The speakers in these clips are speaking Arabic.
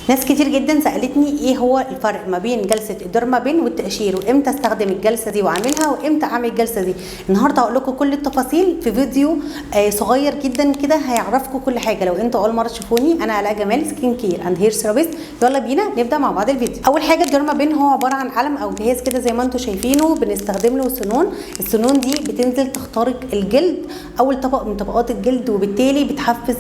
ناس كتير جدا سالتني ايه هو الفرق ما بين جلسه الديرمابين والتقشير، وامتى استخدم الجلسه دي واعملها، وامتى اعمل الجلسه دي. النهارده هقول لكم كل التفاصيل في فيديو صغير جدا كده هيعرفكم كل حاجه. لو انتوا اول مره تشوفوني، انا آلاء جمال، سكين كير اند هير ثيرابيست. يلا بينا نبدا مع بعض الفيديو. اول حاجه الديرمابين هو عباره عن قلم او جهاز كده زي ما انتوا شايفينه، بنستخدم له سنون. السنون دي بتنزل تخترق الجلد، اول طبق من طبقات الجلد، وبالتالي بتحفز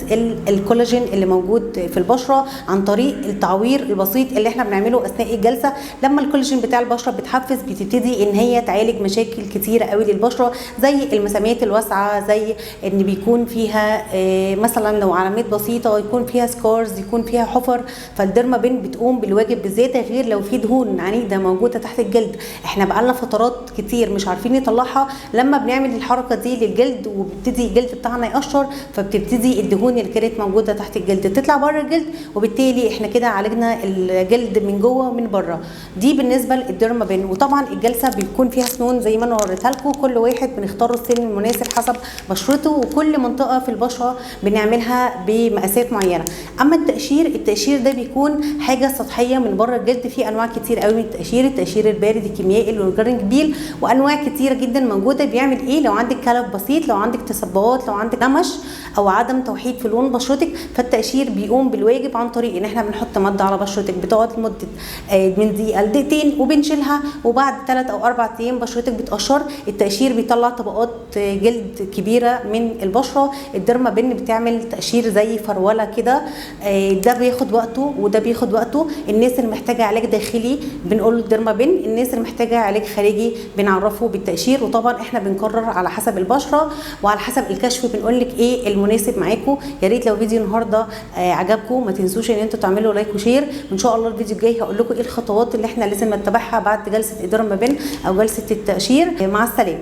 الكولاجين اللي موجود في البشره عن طريق التعوير البسيط اللي احنا بنعمله اثناء الجلسه. لما الكولاجين بتاع البشره بتحفز، بتبتدي ان هي تعالج مشاكل كتيره قوي للبشره، زي المسامات الواسعه، زي ان بيكون فيها مثلا لو علامات بسيطه، يكون فيها سكارز، يكون فيها حفر. فالديرمابين بتقوم بالواجب بالذات، غير لو في دهون عنيده موجوده تحت الجلد احنا بقالنا فترات كتير مش عارفين نطلعها. لما بنعمل الحركه دي للجلد وبتبتدي الجلد بتاعنا يقشر، فبتبتدي الدهون اللي كانت موجوده تحت الجلد تطلع بره الجلد، وبالتالي احنا كده عالجنا الجلد من جوه ومن بره. دي بالنسبه للديرمابين. وطبعا الجلسه بيكون فيها سنون زي ما انا وريتها لكم، كل واحد بنختار السن المناسب حسب بشرته، وكل منطقه في البشره بنعملها بمقاسات معينه. اما التقشير ده بيكون حاجه سطحيه من بره الجلد. في انواع كتير قوي من التقشير البارد، الكيميائي، الاورجانيك بيل، وانواع كتيره جدا موجوده. بيعمل ايه؟ لو عندك كلف بسيط، لو عندك تصبغات، لو عندك نمش او عدم توحيد في لون بشرتك، فالتقشير بيقوم بالواجب عن طريق ان احنا بنحط ماده على بشرتك بتقعد لمده من دقيقه لدقيقتين، وبنشيلها، وبعد 3 أو 4 ايام بشرتك بتقشر. التقشير بيطلع طبقات جلد كبيره من البشره. الديرمابين بتعمل تقشير زي فروله كده، ده بياخد وقته وده بياخد وقته. الناس اللي محتاجه علاج داخلي بنقول له الديرمابين، الناس اللي محتاجه علاج خارجي بنعرفه بالتقشير. وطبعا احنا بنقرر على حسب البشره وعلى حسب الكشف، بنقول لك ايه المناسب معاكم. يا ريت لو فيديو النهارده عجبكم ما تنسوش ان انتوا تعملوا لايك وشير. وان شاء الله الفيديو الجاي هقول لكم ايه الخطوات اللي احنا لازم نتبعها بعد جلسه الديرمابين او جلسه التقشير. مع السلامه.